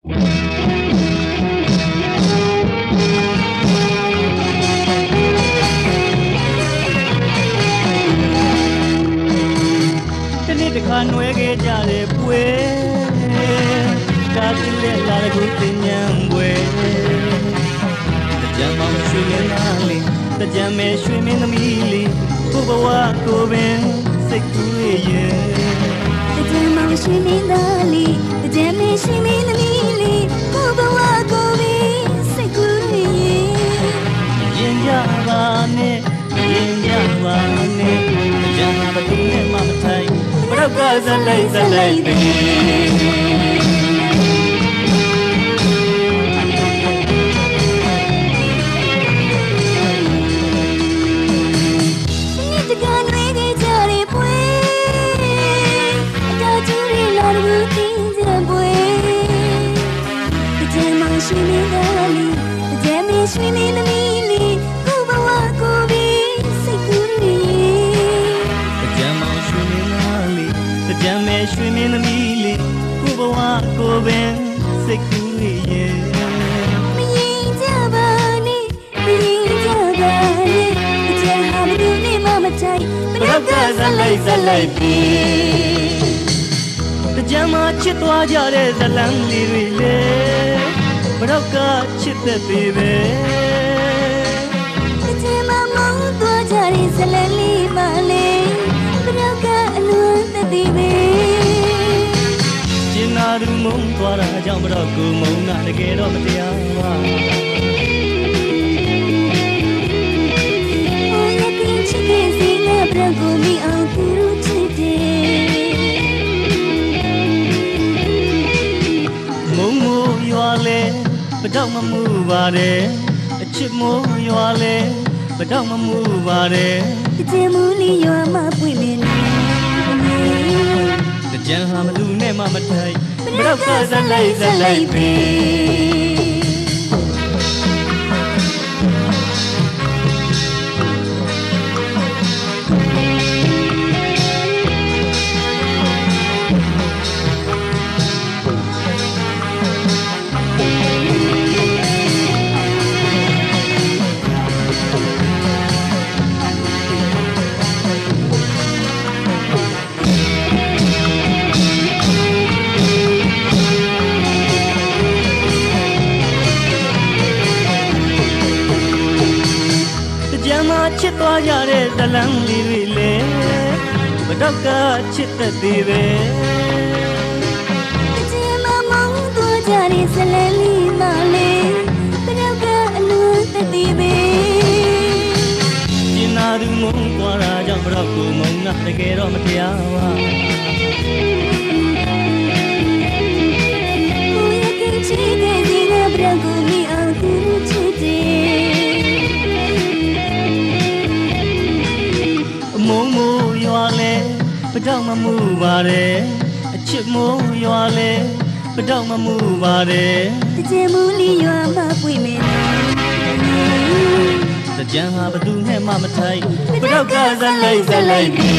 နွယ်ခဲ့ကြတဲ့ပွဲဒါတူတဲ့လာကူတင်ញံပွဲတကြံမောင်ရွှေမင်းသားလေးတကြံမဲရွှေမင်းသမီးလေးကိုဘဝကိုပင်စိတ်ကူးရဲ့တကြံမောင်ရွှေမင်းသားလေးတကြံမဲရွှေမင်းသမီးလေးကိုဘဝကိုပင်စိတ်ကူးရဲ့ရင်ကြပါနဲ့ရင်ကြပါနဲ့တကြံမှာဘယ်သူနဲ့မှမထိုင်ဘရောက်ကဇလိုက်ဇလိုက်ပဲရွှေမင်းသားလေးတကြံမဲရွှေမင်းသမီးလေးကိုဘဝကိုပင်စိတ်ကူးရဲ့တကြံမောင်ရွှေမင်းသားလေးတကြံမဲရွှေမင်းသမီးလေးကိုဘဝကိုပင်စိတ်ကူးရဲ့မရင်ကြပါနဲ့မရင်ကြပါနဲ့တကြံဟာမသူနဲ့မှမထိုင်ဘရောက်ကဇလိုက်ဇလိုက်ပြီတကြံမှာချစ်သွားကြတဲ့ဇလန်းလေးတွေလေဘရောက်ကချစ်သက်သေးပဲတကြံမှာမောင်းသွားကြတဲ့ဇလန်းလေးပါလေဘရောက်ကအလွန်သက်သေးပဲကျင်နာသူမုန်းသွားတာကြောင့်ဘရောက်ကိုမုန်းတာတကယ်တော့မတရားပါဘရောက်ကချစ်တဲ့စိတ်နဲ့ဘရောက်ကိုမိအောင်သူတို့ချစ်တယ်မုန်းမို့ရွာလဲဘတော့မမှုပါတယ်အချစ်မိုးရွာလဲဘတော့မမှုပါတယ်တကြံမူလီရွာမှာပွင့်နေတကြံဟာမသူနဲ့မှမထိုက်ဘတော့ကဇလိုက်ဇလိုက်ပဲချစ်သွားကြတဲ့ဇလန်းလေးတွေလေဘတော့ကချစ်သက်သေးပဲတကြံမှာမောင်းသွားကြတဲ့ဇလန်းလေးမလေးဘတော့ကအလွန်သက်သေးပဲကျင်နာသူမုန်းသွားတာကြောင့်ဘတော့ကိုမုန်းတာတကယ်တော့မတရားပါကိုရကချစ်တဲ့ဒီကဘတော့ကိုမိအောင်သူချစ်တယ်မုံမိုးရွာလဲဘတော့မမှုပါတယ်အချစ်မိုးရွာလဲဘတော့မမှုပါတယ်တကြံမူလီရွာမှာပွင့်နေတကြံဟာဘသူနဲ့မှမထိုက်ဘတော့ကဇလိုက်ဇလိုက်ပြီ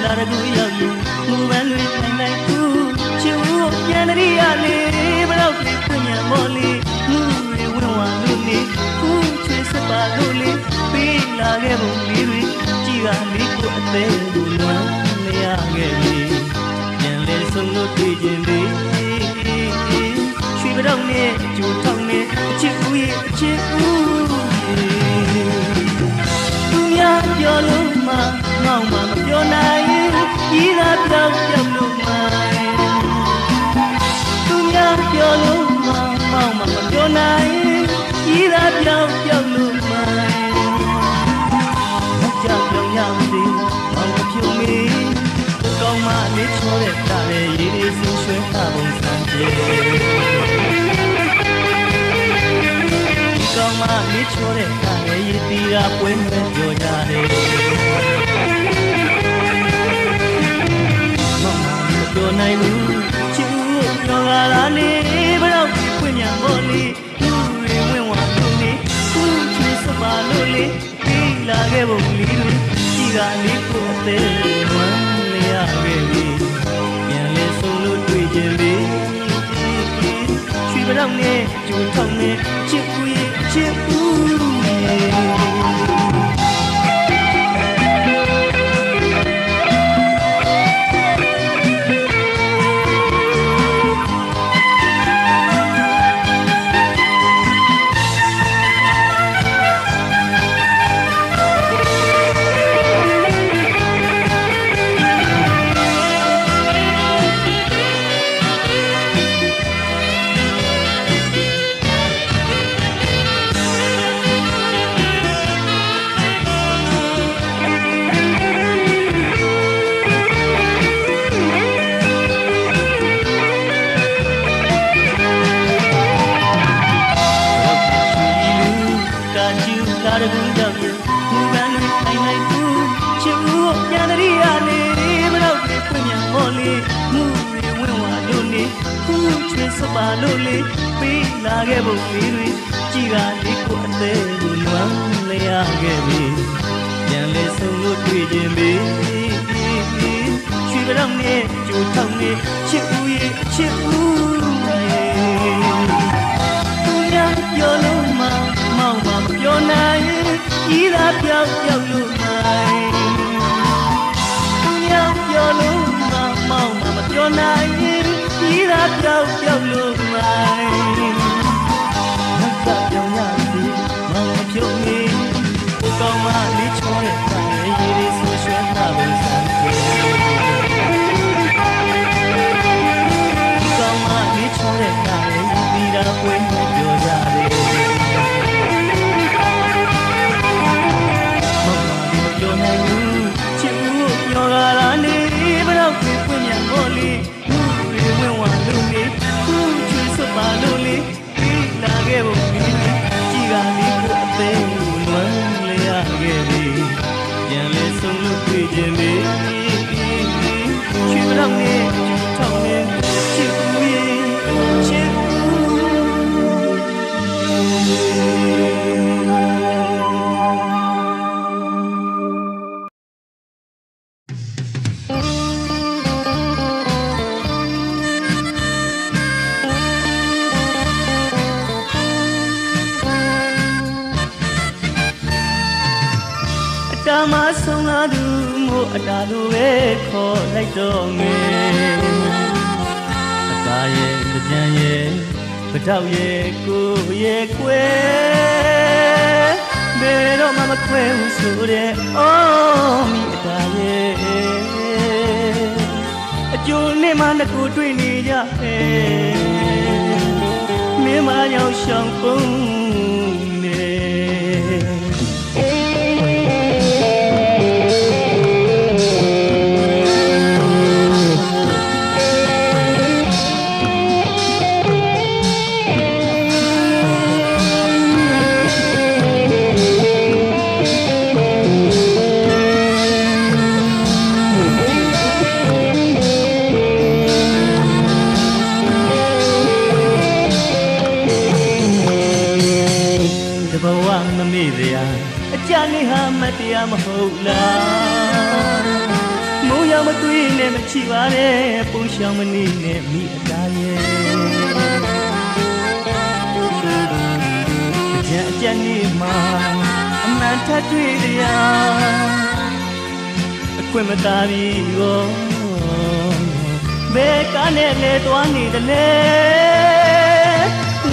လာရကူရောက်ရင်မူပန်းတွေနိုင်နိုင်ကူချူပြန်တရီရလေးဘလောက်လေးပြညာမော်လေးမူတွေဝင်းဝါလို့လေးကူချွေစပါလို့လေးပေးလာခဲ့ပုံလေးတွေကြည်ကလေးကိုအသေးကိုလွမ်းမရခဲ့ပြီပြန်လဲဆုံးလို့တွေ့ခြင်းလေးရွှေဘတော့နဲ့ကြိုထောင်းနဲ့အချစ်ဦးရဲ့အချစ်ဦးသူများပြောလို့မှငေါ့မှမပြောနိုင်ကြီးသာပြောင်းပြောင်းလို့မှသူများပြောလို့မှငေါ့မှမပြောနိုင်ကြီးသာပြောင်းပြောင်းလို့မှကြောက်ပြောင်းရ စီမောင်ဖြုံမီကောင်းမလေးချောတဲ့တာလေရေဒီစင်ရွှဲတာပုံစံပြေကောင်းမလေးချောတဲ့တာလေရေတီတာပွဲမဲ့ပြောကြတယ်မမမပြောနိုင်ဘူးချစ်ဦးပြောလာတာနေဘယ်တော့ပြင့်ညာမော်လီလူတွေဝင်ဝါလို့နေခုချစ်စပါလို့လေပြီးလာခဲ့ပုံလေးတို့ဒီကလေးကိုအသေးဝမ်းလျာခဲ့ပြီပြန်လဲဆုံးလို့တွေ့ကြပြီချွေပြောင်းနေကြိုထောင်းနေချစ်ဦးရဲ့ချစ်ဦးပါလို့လေပေးလာခဲ့ပုံလေးတွေကြည်ကလေးကိုအသေးကိုလွမ်းလျာခဲ့ပြီပြန်လဲဆုံးလို့တွေ့ခြင်းပြီချွေပြောင်းနေကြိုထောင်းနေချစ်ဦးရဲ့ချစ်ဦးသူများပြောလို့မောင်မပြောနိုင်ဤသာပြောင်းလို့နိုင်သူများပြောလို့မောင်မပြောနိုင်ဤသာပြောင်းလို့နိုင်ငါကပြောင်းရပြီမောင်ဖြုံနေကောင်းမလေးချောတဲ့တိုင်ရေဒီဆိုရွှဲတာပုံစံပြေကောင်းမလေးချောတဲ့တိုင်ဒီတာပွဲနဲ့ပြောကြတယ်မောင်မပြောနိုင်ဘူးချစ်ဦးပြောလာတာနေဘယ်တော့ပြင်ပြညာမော်လီဝင်ဝါလို့နေခုချွေးစပါလို့လေပြီးလာခဲ့ပုံကြီးကြည်ကလေးကိုအသေးလွမ်းလျာခဲ့ပြီပြန်လဲဆုံးလို့တွေ့ခြင်းပြီချွေးပြောင်းနေထောင်းနေချစ်ဦးရဲ့ချစ်မဆုံးလာသူမို့အတားလိုပဲခေါ်လိုက်တော့မယ်အတားရဲ့ကြံရဲ့ပတောက်ရဲ့ကိုရဲ့ကွယ်ဘယ်တော့မှမခွဲဘူးဆိုတဲ့အော်မိအတားရဲ့အကျိုးနဲ့မှတစ်ခုတွေ့နေကြပဲမင်းမရောက်ရှောင်ပုံတရားမဟုတ်လားမိုးရောင်မသွေးနဲ့မချီပါနဲ့ပုံရှောင်မနေနဲ့မိအသားရဲ့အကြံနေမှာအမှန်ထပ်တွေ့တရားအခွင့်မသာပြီးကိုဘယ်ကနဲ့လဲသွားနေတယ်လဲ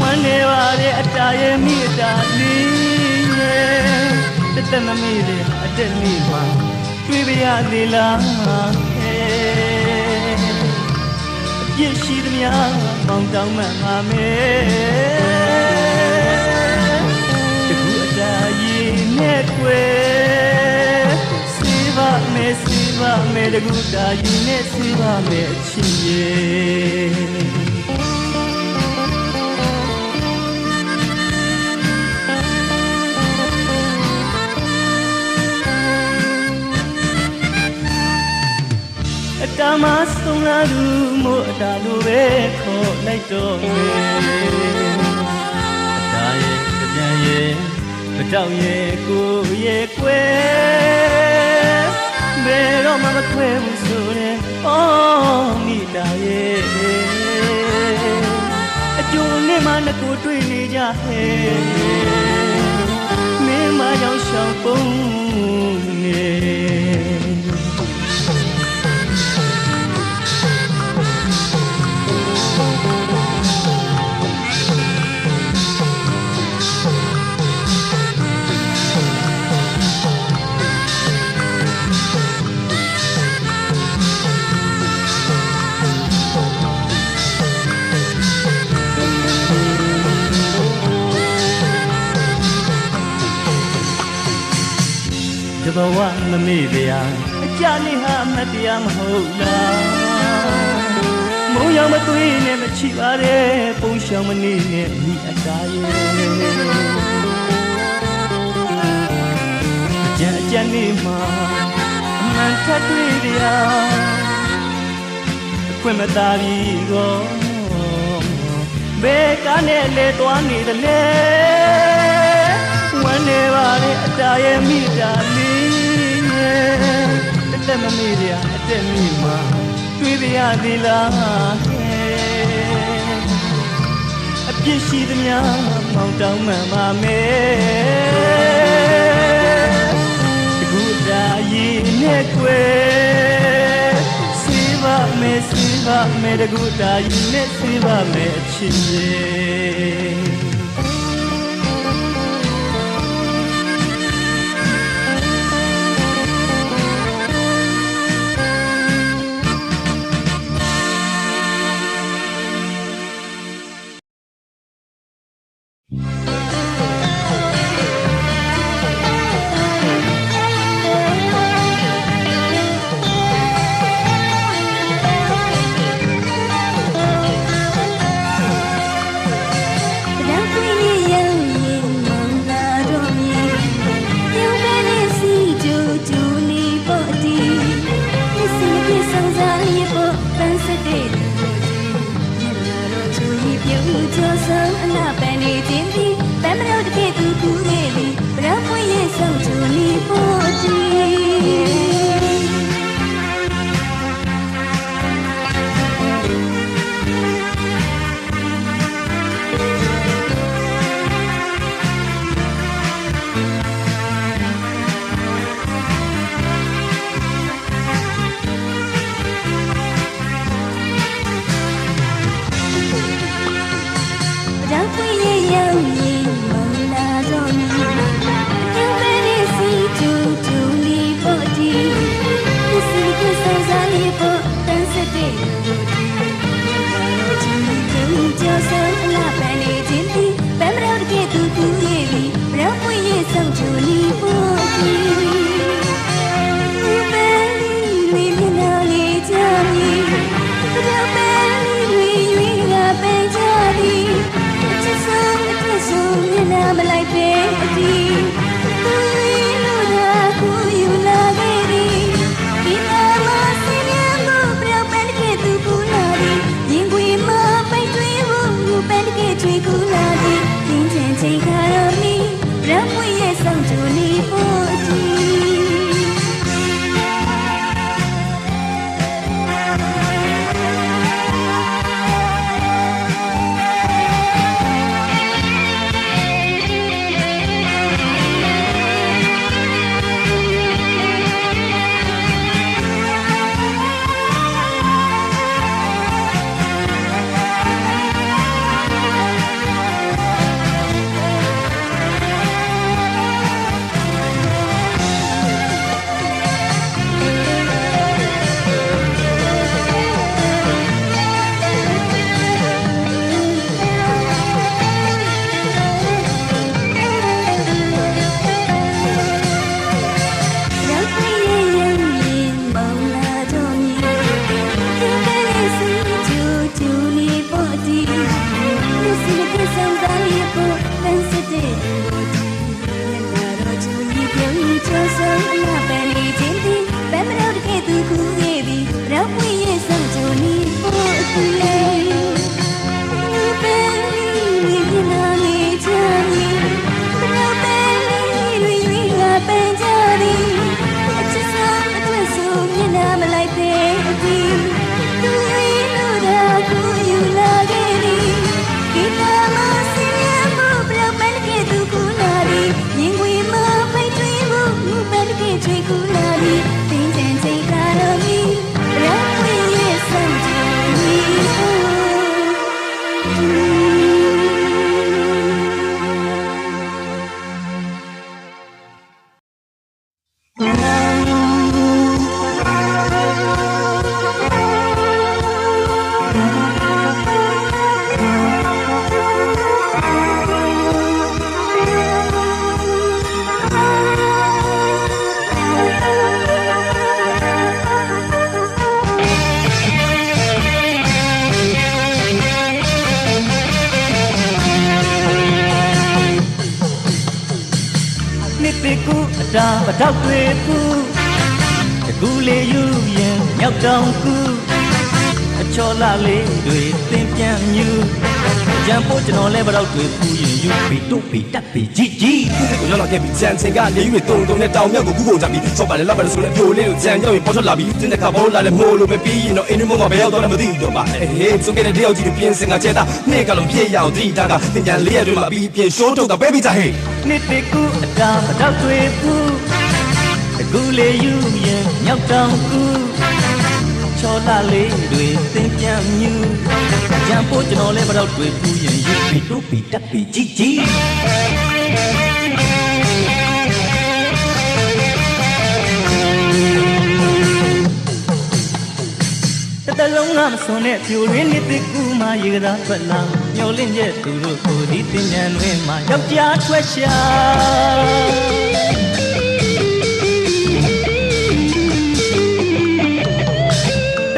ဝမ်းနေပါလေအတားရဲ့မိအသားလေးရဲ့တက်မမေ့တဲ့အတက်နေမှာတွေ့ပြရသေးလားအပြစ်ရှိသမျှမောင်တောင်းမှငါမဲတကူအတားရည်နဲ့ကွယ်စေပ ပါမယ်စေပါမယ်တကူတာယူနဲ့စေပါမယ်ချစ်ရဲ့အတားမဆုံးလာသူမို့အတားလိုပဲခေါ်လိုက်တော့မယ်အတားရဲ့ကြံရဲ့မတောက်ရဲ့ကိုရဲ့ကွယ်ဘယ်တော့မှမခွဲဘူးဆိုတဲ့အော်မိတာရဲ့အကျိုးနဲ့မှငကိုတွေ့နေကြဟဲ့မင်းမရောက်ရှောင်ပုံနေဘဝမမေ့တရားအကြနေဟာမတရားမဟုတ်လားမုံရောင်မသွေးနဲ့မချီပါတဲ့ပုံရှောင်မနေနဲ့မိအတားရဲ့အကြနေမှာအမှန်ထက်တွေ့တရားအခွင့်မသာပြီးတော့ဘယ်ကနဲ့လဲသွားနေတယ်လဲဝမ်းနေပါလေအတားရဲ့မိတာလေးတက်တက်မမေ့ရအတက်မိမှာတွေ့ပြရသေးလားအပြစ်ရှိသမျှမောင်တောင်းမှန်ပါမယ်တကူတာရင်နဲ့ကွယ်စေပါမယ်စေပါမယ်တကူတာရင်နဲ့စေပါမယ်အချစ်ရဲ့ တာပတောက်တွေပူတကူလေးယူရင်မြောက်တောင်ကူအချောလာလေးတွေသင်ပြန်မြူကြံဖို့ကျွန်တော်လဲပတောက်တွေပူရင်ယူပြီးတို့ပြီးတက်ပြီးကြီးကြီးကိုရောက်လာခဲ့ပြီးကြံစင်ကနေယူတွေတုံတုံနဲ့တောင်မြောက်ကိုကူးကုန်ကြပြီးချော့ပါလေလောက်ပါလေဆိုလဲပြိုလေးကိုကြံကြောက်ရင်ပေါ်ထွက်လာပြီးတင်းတဲ့ခါပေါ်လာလဲမိုးလိုပဲပြီးရင်တော့အင်းမုံကဘယ်ရောက်တော့လဲမသိတော့ပါဟေးဆိုခဲ့တဲ့တယောက်ကြီးတွေပြင်းစင်ကကျဲတာနေ့ကလုံးပြည့်ရအောင်တိတာကတင်ကြလေးရတွေမှာပြီးပြင်ရှိုးထုတ်တာပဲပြီးကြဟေးနှစ်တကူအတာပတောက်တွေပူတကူလေးယူရင်မြောက်တောင်ကူချောလာလေးတွေသင်ပြန်မြူကြံဖို့ကျွန်တော်လဲပတောက်တွေပူရင်ယူပြီးတို့ပြီးတက်ပြီးကြီးကြီးတလုံးကမစွန်တဲ့ပြိုရင်းနှစ်တကူမှရေကစားထွက်လာမျောလင့်ချက်သူတို့ကိုဒီတင်ញံတွင်မှယောက်ျားထွက်ရှာ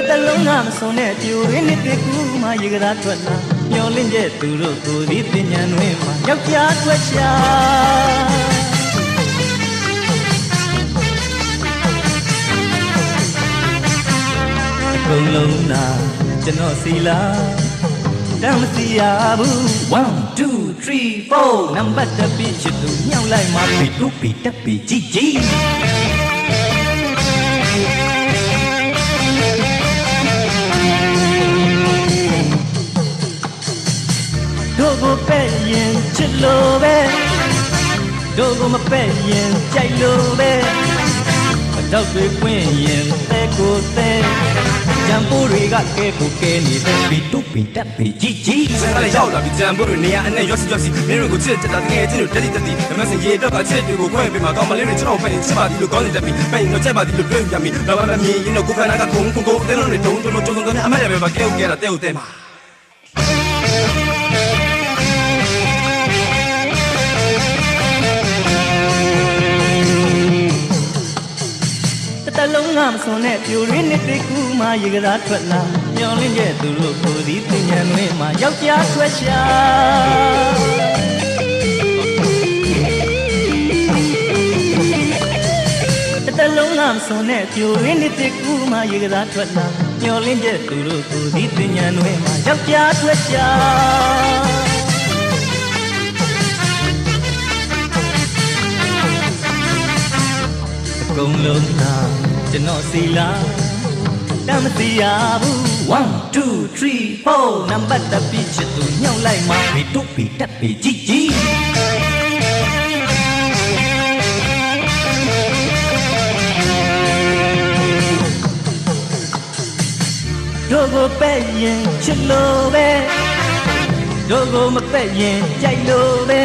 တလုံးကမစွန်တဲ့ပြိုရင်းနှစ်တကူမှရေကစားထွက်လာမျောလင့်ချက်သူတို့ကိုဒီတင်ញံတွင်မှယောက်ျားထွက်ရှာဘုံလုံးနာကျွန်တော်စီလာတမ်းမစီရဘူး1 2 3 4နံပါတ်တစ်ပြီးချစ်သူညှောက်လိုက်မှပြီးတူပြီးတက်ပြီးကြီးကြီးတို့ကိုပဲ့ရင်ချစ်လို့ပဲတို့ကိုမပဲ့ရင်ကြိုက်လို့ပဲတော့တွေကွင်းရင်သဲကိုသဲကြံပိုးတွေကကဲကိုကဲနေတဲ့ပြီးတူပြီးတက်ပြီးကြီးကြီးစံကလေးရောက်လာပြီးကြံပိုးတွေနေရအနဲ့ရွက်စီမင်းတို့ကိုချစ်တက်တာငယ်ချင်းတို့တက်တီဓမ္မစင်ရေတော့ကချစ်တွေကိုခွဲပြီးမှကောင်းမလေးတွေကျွန်တော်ပဲချစ်ပါသည်လို့ကောင်းနေတတ်ပြီးပဲတော့ချက်ပါသည်လို့ပြောပြမိတော့မမြင်ရင်တော့ကိုခနာကခုံတဲလုံးတွေတုံးတုံးကြုံကြုံအမရပဲပါကဲကဲတာတဲဦးတဲမှာတလုံးကမစွန်တဲ့ပြိုရင်းနှစ်တကူမှရေကစားထွက်လာမျောလင့်ချက်သူတို့ကိုဒီတင်ញံတွင်မှယောက်ျားထွက်ရှာတလုံးကမစွန်တဲ့ပြိုရင်းနှစ်တကူမှရေကစားထွက်လာမျောလင့်ချက်သူတို့ကိုဒီတင်ញံတွင်မှယောက်ျားထွက်ရှာအကုန်လုံးသာကျွန်တော်စီလာတမ်းမစီရဘူး1 2 3 4နံပါတ်တစ်ပြီးချစ်သူညှောက်လိုက်မှပြီးတို့ပြီးတက်ပြီးကြီးကြီးတို့ကိုပဲ့ရင်ချစ်လို့ပဲတို့ကိုမပဲ့ရင်ကြိုက်လို့ပဲ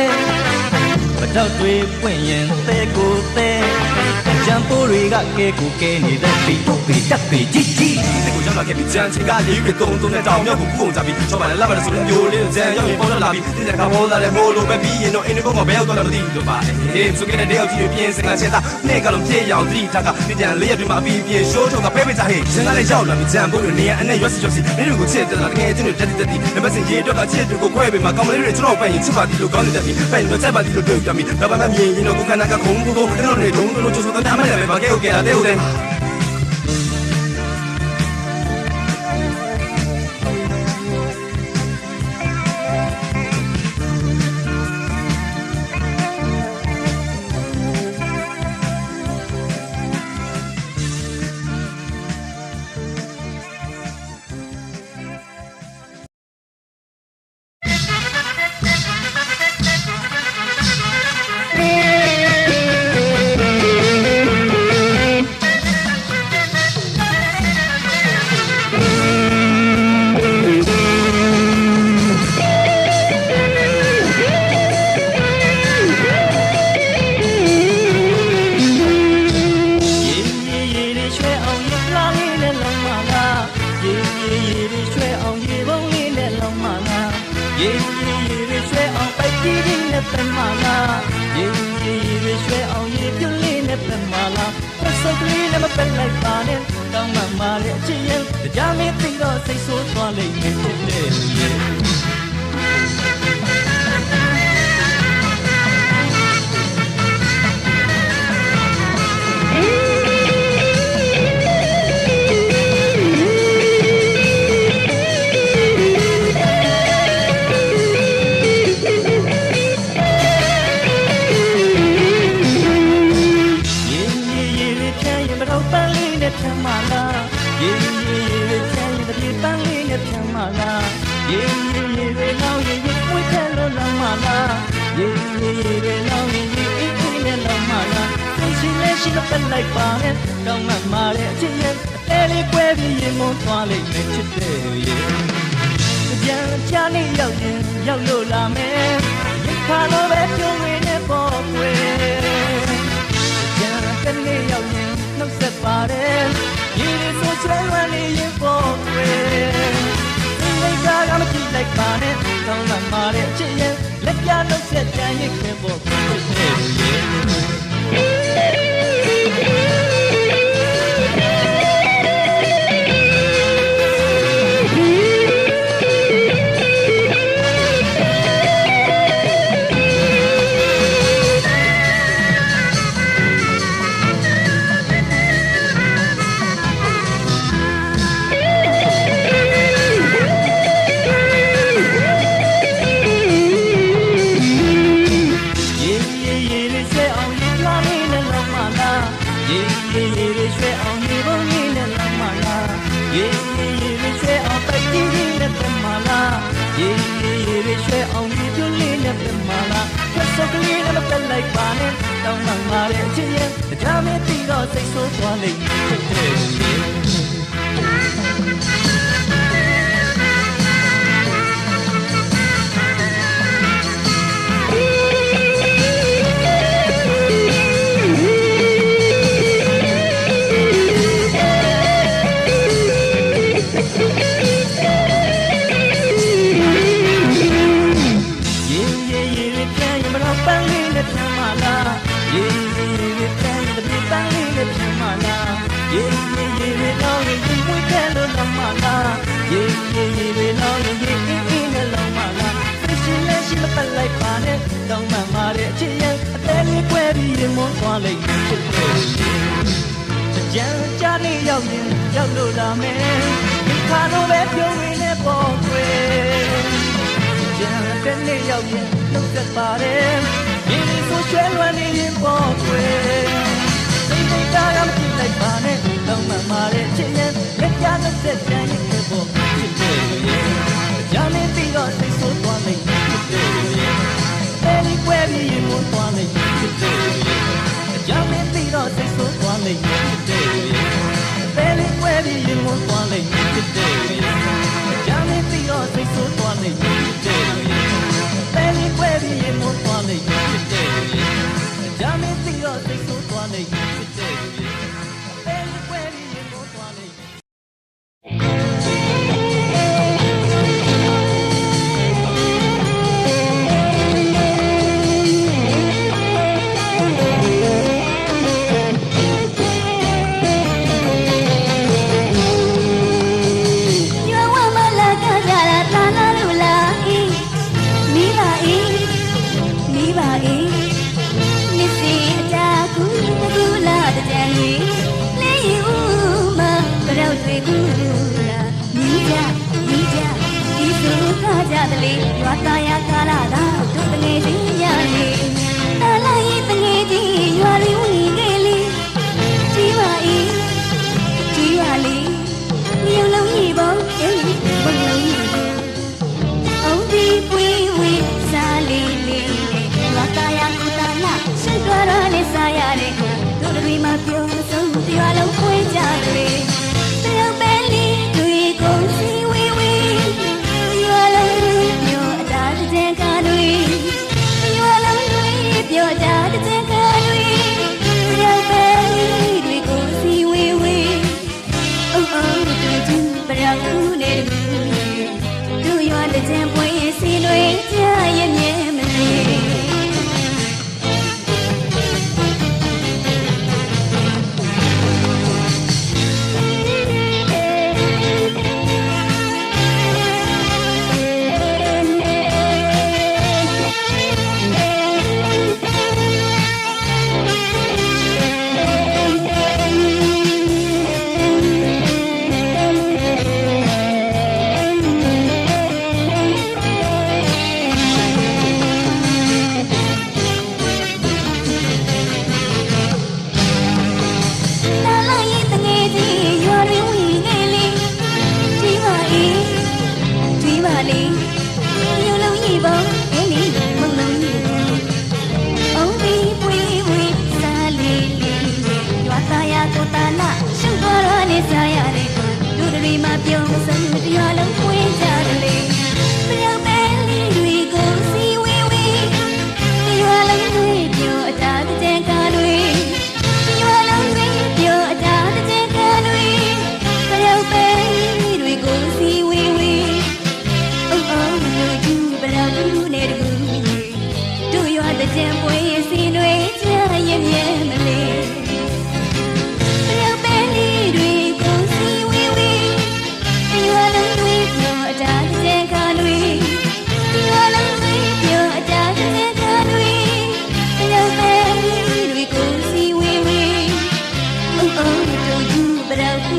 ပတောက်တွေပွင့်ရင်သဲကိုသဲကြံပိုးတွေကကဲကိုကဲနေတဲ့ပြီးတို့ပြီးတက်ပြီးကြီးကြီးဒီကိုရောက်လာခဲ့ပြီးကြံချင်ကလေးတွေတုံတုံနဲ့တောင်မြောက်ကိုကူးကုန်ကြပြီးချောပါလေလောက်ပါလေဆိုရင်မျိုးလေးကြံရောက်ရင်ပေါ်လာပြီးတင်းတဲ့ခါပေါ်လာတဲ့မိုးလိုပဲပြီးရင်တော့အင်းဘုံကဘယ်ရောက်တော့လဲမသိဘူးပါဟေးဆိုခဲ့တဲ့တယောက်ကြီးတွေပြင်းစင်လာချက်သားနေ့ကလုံးပြည့်ရောင်တိတာကဒီကြံလေးရတွေမှာပြီးပြင်းရှိုးထုတ်ကပဲပဲစားဟေးစင်ကလေးရောက်လာပြီးကြံပိုးတွေနေရအနဲ့ရွက်စီမင်းတို့ကိုချစ်တယ်လားတကယ်ချင်းတွေတက်နံပါတ်စင်ရေတော့ကချစ်တွေကိုခွဲပြီးမှကောင်းမလေးတွေကျွန်တော်ပဲရင်ချစ်ပါသည်လို့ကောင်းနေတယ်ပြီးပဲတော့ချက်ပါသည်လို့ပြောပြမိတော့မှမမြင်ရင်တော့ကိုခနာကခုံကိုအဲ့လိုနေတုံးတုံးကျိုးဆိုတာအမလည်းပဲဘာကဲကဲတာတဲ့ဦးတဲ့ဆုပ်ကလေးနဲ့မပက်လိုက်ပါနဲ့တောင်းမှမာတဲ့အချစ်ရင်တရားမင်းသိတော့စိတ်ဆိုးသွားလိမ့်မယ်ချစ်တဲ့လူ လေးနဲ့ဖြမ်းမလားရေရေချမ်းရင်တပြေပန်းလေးနဲ့ဖြမ်းမလားရေရေလောင်းရင်ဝိထဲလို့လောင်းမလားရေရေလောင်းရင်အေးအေးနဲ့လောင်းမလားသိရှိလဲရှိတော့တက်လိုက်ပါနဲ့တောင်းမှမာတဲ့အချင်းရဲ့အဲလေးကွဲပြီးရင်မွန်းသွားလိမ့်မယ်ချစ်တဲ့ရေကြံချာနေရောက်ရင်ရောက်လို့လာမယ်ရခါတော့ပဲပြုံးဝင်နေပေါ်ကွယ်ကြံကနေရောက်ရင်နှုတ်ဆက်ပါတယ်ရေဒီဆိုချဲဝမ်းနေရင်ပေါ်ကွယ်ဒီလေးကမကြည့်လိုက်ပါနဲ့တောင်းမှမာတဲ့အချင်းရဲ့လက်ပြနှုတ်ဆက်ကြံရင်ခင်ပေါ်ကွယ်လိုက်ပါနဲ့တောင်းမှမာတဲ့အချင်းရဲ့ဒါမင်းပြီးတော့စိတ်ဆိုးသွားလိမ့်မယ်တဲ့လိုက်ပါနဲ့တောင်းမှမာတဲ့အချင်းရဲ့အသေးလေးကွဲပြီးရင်မွန်းသွားလိမ့်မယ်ဖြစ်တဲ့ကြံကြနေရောက်ရင်ရောက်လို့လာမယ်ဒီခါတော့ပဲပြုံးဝင်နေပေါ်ကွယ်ကြံကနေရောက်ရင်နှုတ်သက်ပါတယ်ဒီလိုဆိုချွဲလွမ်းနေရင်ပေါ်ကွယ်စိတ်တွေကမကြည့်လိုက်ပါနဲ့တောင်းမှမာတဲ့အချင်းရဲ့လက်ပြနှုတ်သက်ကြံရင်ပေါ်ဖြစ်တဲ့ကြံနေပြီးတော့စိတ်ဆိုးသွားလိမ့်မယ်Any where you want to make today. Jump in the door, say so one make today. Any where you want to make today. Jump in the door, say so one make today. Any where you want to make today. Jump in the door, say so one make today. Any where you want to make. ရွာသားရကားလာတာတို့တငယ်ချင်းရလေတာလာရင်တငယ်ချင်းရွာလေးဝင်ခဲ့လေကြီးပါ၏ကြီးပါလေမြို့လုံးကြီးပေါ်အေးဘုံလုံးကြီးအုံးဒီပွေးဝေးစားလေးလေးရွာသားရကူတာလာရှင်းသွားတော့လေစားရတယ်တို့တွေမှာပြောမဆုံးရွာလုံးခွေးကြတယ်တယောက်ပဲလေးတွေကိုစီဝေးဝေးရွာလုံးပြောကြတဲ့ကတွေရောက်ပဲတွေကိုစီဝေးဝေးအုံးတို့ချင်းပရကူနေတို့ရွာတဲ့ပွဲစီတွေကြရဲ့မြဲမလေး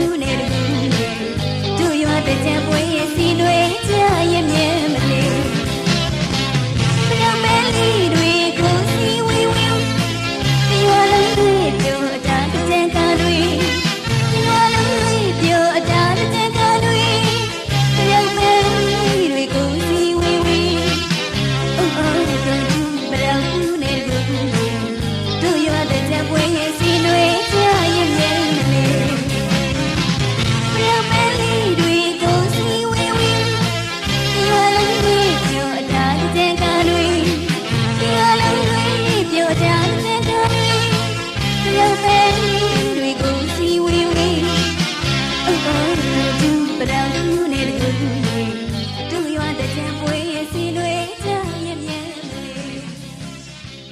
ဘူးနဲ့တူတို့ရွာတဲ့ချမ်းပွဲရဲ့စီတွေကြရဲ့မြဲမလေးပြောင်းမဲလေးတွေကိုစီဝေးဝေးရွာလုံးတွေပြောအတားတဲ့ကတွေရွာလုံးတွေပြောအတားတဲ့ကတွေပြောင်းမဲလေးတွေကိုစီဝေးဝေးအိုးအိုးတို့ပြောင်းဘူးနဲ့တူတို့ရွာတဲ့ချမ်းပွဲရဲ့စီတွေကြရဲ့မြဲမလေးပြောင်းမဲလေးတွေကိုစီဝေးဝေးရွာလုံးတွေပြောအတားတဲ့ကတွေရွာလုံးတွေပြောအတားတဲ့ကတွေပြောင်းမဲလေးတွေကိုစီဝေးဝေးအိုးအိုးတို့ပြောင်းဘူးနဲ့တူတို့ရွာတဲ့ချမ်းပွဲရဲ့စီတွေကြရဲ့မြဲမလေး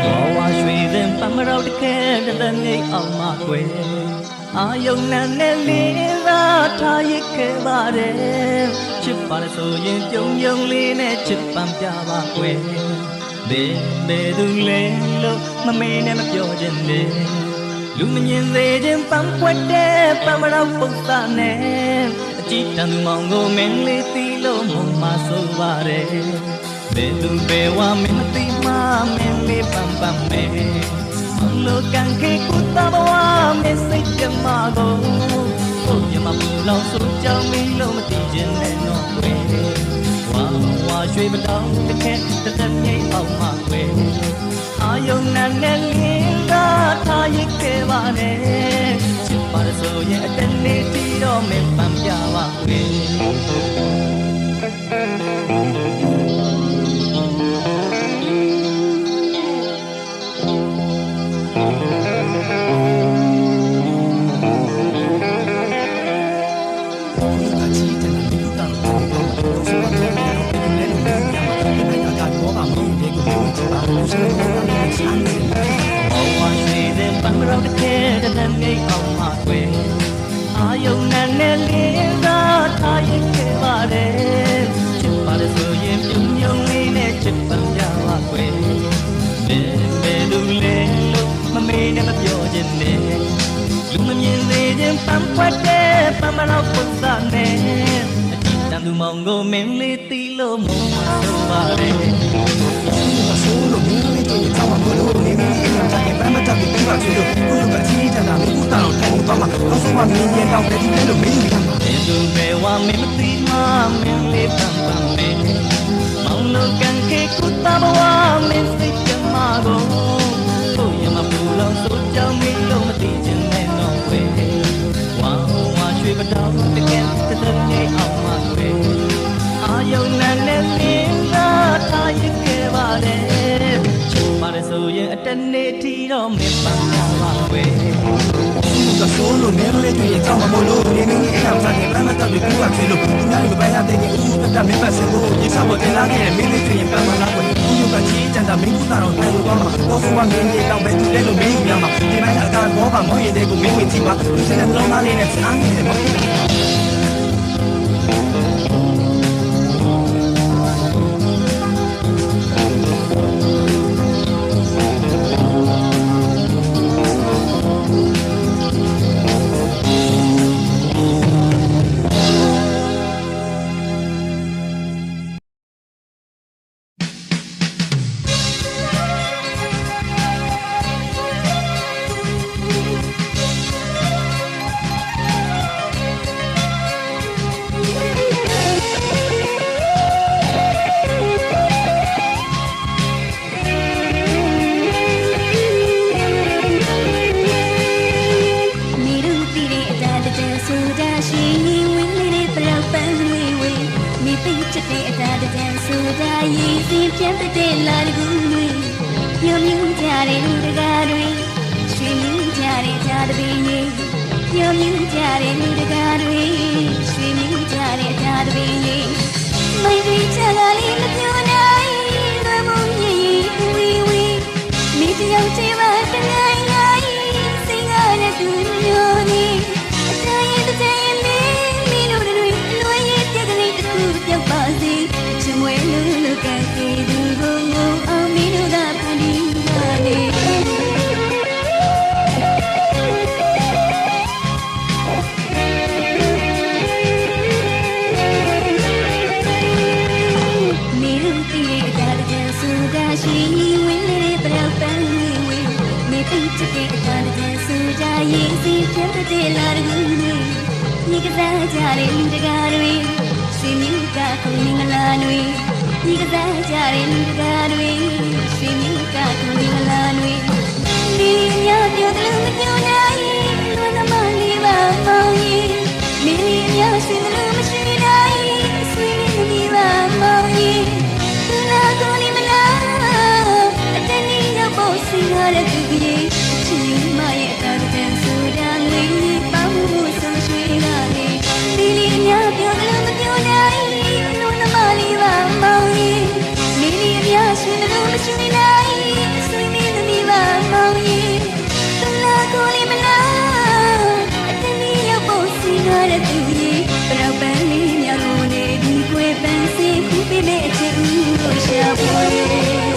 ဘောဝရွှေစင်ပမရောက်တခဲတည်းနေအောင်မကွယ်အာယုံနဲ့လေးသာထားရခဲ့ပါတယ်ချစ်ပါလေဆိုရင်ပြုံးပြုံးလေးနဲ့ချစ်ပန်ပြပါကွယ်ဘယ်သူလဲလို့မမေးနဲ့မပြောခြင်းလေလူမမြင်သေးခြင်းပန်းပွက်တဲ့ပမရောက်ပုတ်သားနဲ့အကြည့်တန်သူမောင်ကိုမင်းလေးသိလို့မမဆိုပါတယ်ဘယ်သူပဲဝမင်းမသိမှမင်းလေးပန်းပန်းမဲလောကန်ခေကုသဘဝမစိတ်ကြမကိုဘုရားမပူလောင်စုကြောင်းမီလို့မသိခြင်းနဲ့တော့ွယ်ဝါရွှေပတောင်းတစ်ခဲတစ်သက်ငိမ့်အောင်မှွယ်အာယုံနဲ့လေးသာထားရခဲ့ပါနဲ့ချစ်ပါဆိုရင်အတန်လေးတီတော့မပန်းပြပါွယ်ပမရောက်တခဲတည်းငိမ့်အောင်မကွယ်အာယုံနဲ့လေးသာထားရခဲ့ပါတယ်ချစ်ပါလေဆိုရင်ပြုံးပြုံးလေးနဲ့ချစ်ပန်ပြပါကွယ်ဘယ်လူလဲလို့မမေးနဲ့မပြောခြင်းနဲ့လူမမြင်သေးခြင်းပန်းပွက်တဲ့ပမရောက်ပုတ်သားနဲ့အကြည့်တန်သူမောင်ကိုမင်းလေးသိလို့မဆိုပါတယ်ဆိုလို့မင်းလေးတို့ကြောက်မှာလို့နေနေအမ်တိုင်းပန်းမတက်ပြီးပါချွေလို့ကိုယ်ကကြီးတန်တာမင်းကတောင်းထိုင်သွားမှာတော့ဆိုမှမင်းရင်တော့တည်းလို့မင်းကြီးကမှာဘယ်သူပဲဝမင်းမသိမှမင်းလေးပန်းပန်းမဲမောင်လို့ကန်ခေကုသဘဝမင်းစိတ်ကြမကိုဘုရားမပူလောင်ဆိုကြောင်းမီလို့မသိခြင်းနဲ့တော့ွယ်ဝါရွှေပတောင်းတကယ်တည်းနေအောင်မကွယ်အာယုံနဲ့လေးသာထားရခဲ့ပါတယ်ချစ်ပါလေဆိုရင်အတန်နေထီတော့မပန်းပါကွယ်ကဆိုလို့မင်းလေးတို့ကြောက်မှာလို့နေနေအမ်တိုင်းပန်းမတက်ပြီးပါချွေလို့သူများတွေပဲရတဲ့ဦးတတ်မင်းပတ်စလို့ဒီစားဖို့တင်လာခဲ့မင်းလေးတို့ပန်းမလာကွယ်သူကကြီးတန်တာမင်းကတောင်းထိုင်သွားမှာတော့ဆိုမှမင်းလေးတော့ပဲသူလဲလို့မင်းကြီးမှာဒီမိုင်းအကာဘောကမောရင်တဲ့ကိုမင်းဝင်ကြည့်ပါသူစနေလုံးသားလေးနဲ့စားနေတယ်ပေါ့မ တယောက်ချင်းမှတနိုင်နိုင်စိတ်ကားနဲ့သူမျိုးလေးအတိုင်းရင်တစ်ချိန်လေးမင်းတို့တွေလွယ်ရင်ပြက်ကလေးတစ်ခုပြောက်ပါစေချင်မွေလူလူကဲစီသူကိုငုံအောင်မင်းတို့ကဖန်တီးပါလေရှိဝင်လေပရောက်ပန်းဝင်မေပိတ်တဲ့အခါတည်းစူကြရေးစီပြတ်တဲ့လာရကူနေညီကစားကြတဲ့လူတကာတွေရွှေမြူကခုန်ငလာတွေညီကစားကြတဲ့လူတကာတွေရွှေမြူကခုန်ငလာတွေဒီညပြောတယ်မပြောနိုင်လွန်သမားလေးပါမောင်ကြီးမင်းညရွှေတယ်မရှိနိုင်ဆွေးနေပါမောင်ကြီးသူလာကိုနေမလားစီရတဲ့သူကြီးချီမရဲ့တာတဲ့ဆိုတာလေးပေါင်းမှုဆုံးရွှေကလေးဒီလေးအများပြောလို့မပြောနိုင်လုံးသမားလေးပါမောင်ကြီးဒီလေးအများရှင်လို့မရှိနိုင်ဆွေမင်းသမီးပါမောင်ကြီးသူလာကိုလေးမလားအတနည်းရောက်ဖို့စီရတဲ့သူကြီးပရောက်ပန်းလေးများလို့နေဒီကွယ်ပန်းစီခုပေးမဲ့အချင်းဦးကိုရှာဖွေ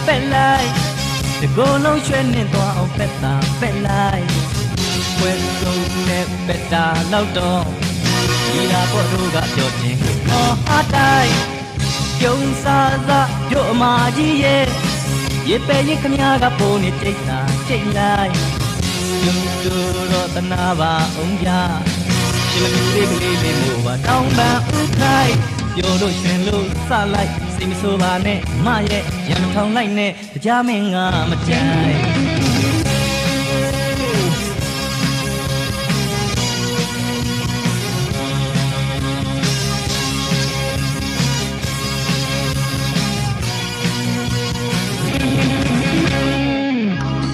ပက်လိုက်ဒီကိုယ်လုံးရွှဲနေသွားအောင်ပက်တာပက်လိုက်ဝဲဆုံးနဲ့ပက်တာလောက်တော့ဒီလာပေါ်တို့ကပြောခြင်းအော်အတိုင်းပြုံးစားစားပြုတ်အမာကြီးရဲ့ရေပဲရင်ခမကပုံနေကြိတ်တာကြိတ်လိုက်ပြုံးတော့တနာပါအောင်ကြရှင်လူလေးကလေးလေးမို့ပါတောင်းပန်ဥခိုက်ပြောလို့ရှင်လို့စလိုက်စိတ်မဆိုးပါနဲ့မရဲ့ရံမထောင်လိုက်နဲ့ကြားမင်းငါမကြိုက်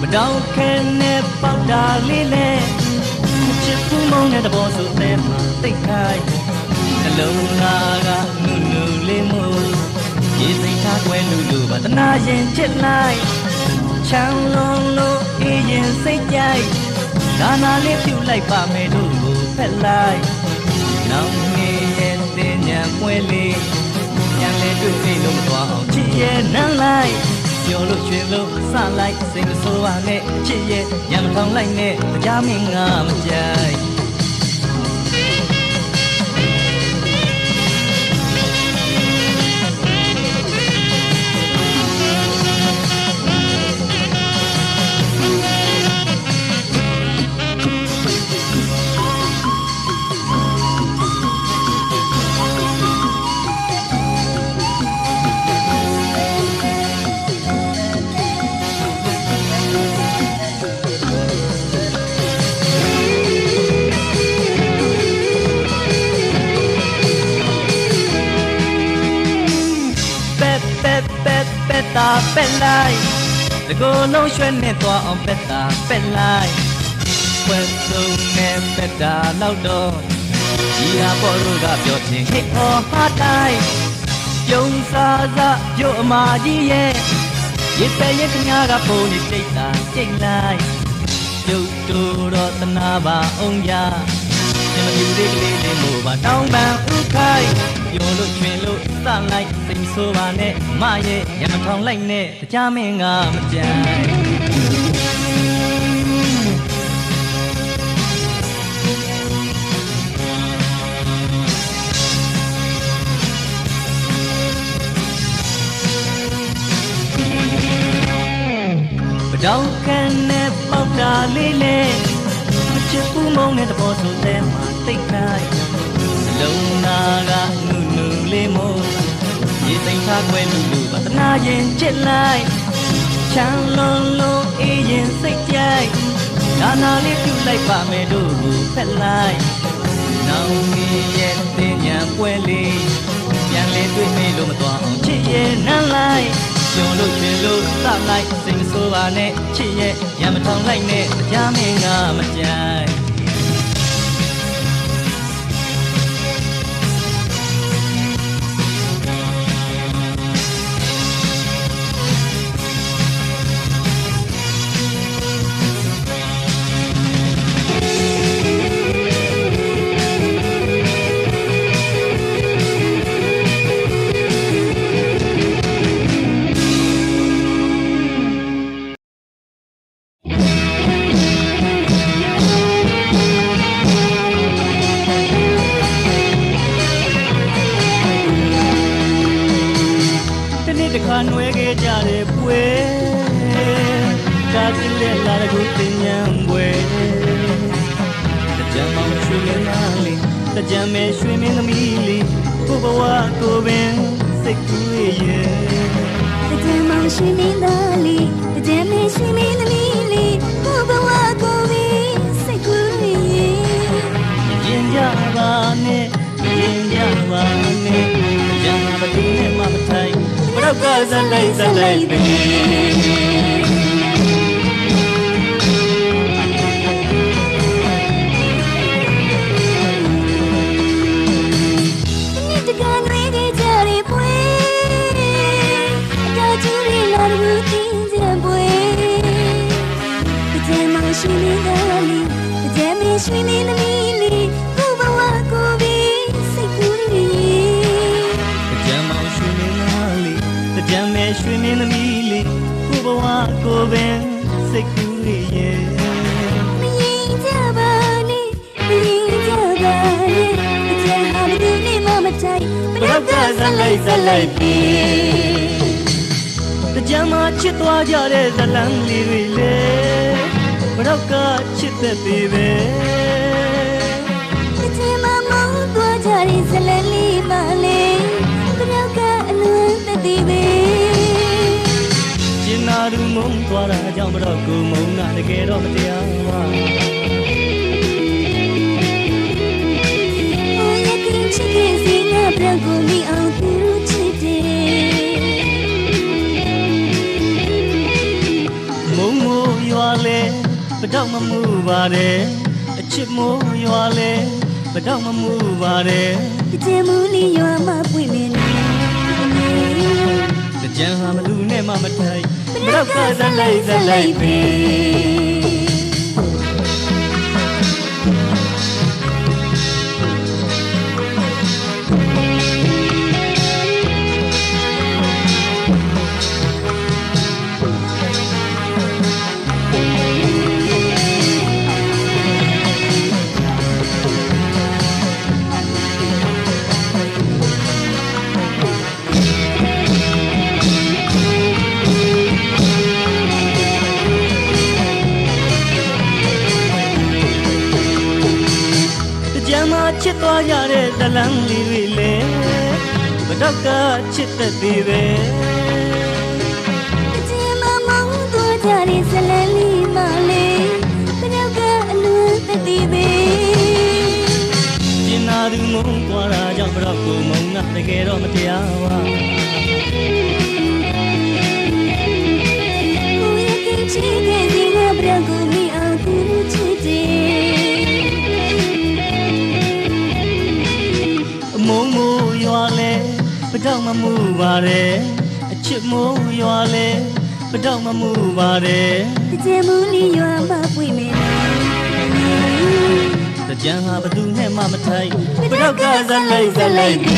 မတောင်းခဲနဲ့ပေါက်တာလေးလဲချစ်ဖူးမုန်းတဲ့သဘောဆိုတဲ့မှာတိတ်ခိုင်းနှလုံးသားကနုနုလေးမို့ရေစိတ်ထားကွယ်လူလူပါတနာရင်ချစ်လိုက်ချမ်းလုံးလို့အေးရင်စိတ်ကြိုက်ဒါနာလေးပြုတ်လိုက်ပါမယ်တို့ကိုဖက်လိုက်နောက်နေရဲ့တင်ညာပွဲလေးညာလေတို့အိမ်လုံးမသွားအောင်ချစ်ရဲ့နမ်းလိုက်ပြောလို့ချွေလို့စလိုက်စိတ်မဆိုးပါနဲ့ချစ်ရဲ့ညံထောင်လိုက်နဲ့ကြားမင်းငါမကြိုက်တာပက်လိုက်ဒီကိုယ်လုံးရွှဲနေသွားအောင်ပက်တာပက်လိုက်ဝဲဆုံးနဲ့ပက်တာလောက်တော့ဒီဟာပေါ်တို့ကပြောခြင်းဟိဟောဟာတိုင်းပြုံးစားစားပြုတ်အမာကြီးရဲ့ရေပဲရဲ့ခညာကပုံနေတိတ်တာတိတ်လိုက်ပြုတ်တူတော့တနာပါအောင်ရကျွန်တော်ယူလေးကလေးလေးမို့ပါတောင်းပန်ဥခိုက်ပြောလို့ချွေလို့စလိုက်စိတ်ဆိုးပါနဲ့မရဲ့ရံထောင်လိုက်နဲ့ကြားမင်းကမကြိုက်ပတောက်ခနဲ့ပေါက်တာလေးလေချ စ်ပူမုံနဲ့တဘောဆိုတဲ့မှာတိတ်ခိုင်းလုံနာကနုနုလေးမို့ရေသိမ်းထားခွဲလူလူပါတနာရင်ချစ်လိုက်ချမ်းလုံးလုံးအေးရင်စိတ်ကြိုက်နာနာလေးပြုလိုက်ပါမယ်တို့ကိုဖက်လိုက်နောင်ကြီးရဲ့တင်ညာပွဲလေးပြန်လေတွေ့မေးလို့မတော်အောင်ချစ်ရဲ့နမ်းလိုက်ကျုံလို့ချင်လို့စလိုက်စိတ်မဆိုးပါနဲ့ချစ်ရဲ့ရံမထောင်လိုက်နဲ့ကြားမင်းကမကြိုက်ခါနွယ်ခဲ့ကြတဲ့ပွဲကားတင်လက်လာတဲ့ခုတင်ញံပွဲတကြံမောင်ရွှေမင်းသားလေးတကြံမဲရွှေမင်းသမီးလေးကိုဘဝကိုပင်စိတ်ကူးရဲ့တကြံမောင်ရွှေမင်းသားလေးတကြံမဲရွှေမင်းသမီးလေးကိုဘဝကိုပင်စိတ်ကူးရဲ့ရင်ကြပါနဲ့ရင်ကြပါနဲ့ကြံမတူနဲ့မမထိုင်ဘရောက်ကဇလိုက်ဇလိုက်ပဲဒီတကန်တွေကြရပွဲအတော်ကျူရီလာလို့တင်းကြပွဲတကြံမောင်ရှိနေတယ်လီတကြံမေရှိနေသမီးလေးကိုဘဝကိုပြီးစိတ်ကူးရဲ့တကြံမောင်ရှိနေလားလီတကြံမဲရွှေမင်းသမီးလေးကိုဘဝကိုပင်စိတ်ကူးရဲ့မရင်ကြပါနဲ့မရင်ကြပါနဲ့တကြံဟာမတူနေမှမထိုင်ဘရောက်ကဇလိုက်ဇလိုက်ပြီတကြံမှာချစ်သွားကြတဲ့ဇလန်းလေးတွေလေဘရောက်ကချစ်သက်ပြီပဲတကြံမှာမောင်းသွားကြတဲ့ဇလန်းလေးမလေးဘရောက်ကအလွန်သက်သေးပဲကျင်နာသူမုံသွားတာကြောင့်ဘရော့ကိုမုံနာတကယ်တော့မတရားပါချစ်ခဲ့စီငါပြောက်ကိုမိအောင်သူချစ်တယ်မုံမိုးရွာလဲဘတော့မမှုပါတယ်အချစ်မိုးရွာလဲဘတော့မမှုပါတယ်တကြံမူလီရွာမှာပွင့်နေတကြံဟာမလူနဲ့မမထိုင်ဘရောက်ကဇလိုက်ဇလိုက်ပဲချစ်သွားကြတဲ့ဇလန်းလေးတွေလေဘတော့ကချစ်သက်သေးပဲတကြံမှာမောင်းသွားကြတဲ့ဇလန်းလေးမလေးဘတော့ကအလွန်သက်သေးပဲကျင်နာသူမုံသွားတာကြောင့်ဘတော့ကိုမုံနာတကယ်တော့မတရားပါကိုရဲ့ချစ်ခဲ့စီငါဘတော့ကိုမိအောင်သူချစ်တယ်မုံမိုးရွာလဲဘတော့မမှုပါတယ်အချစ်မိုးရွာလဲဘတော့မမှုပါတယ်တကြံမူလီရွာမှာပွင့်နေတကြံဟာဘသူနဲ့မှမထိုင်ဘတော့ကဇလိုက်ဇလိုက်ပြီ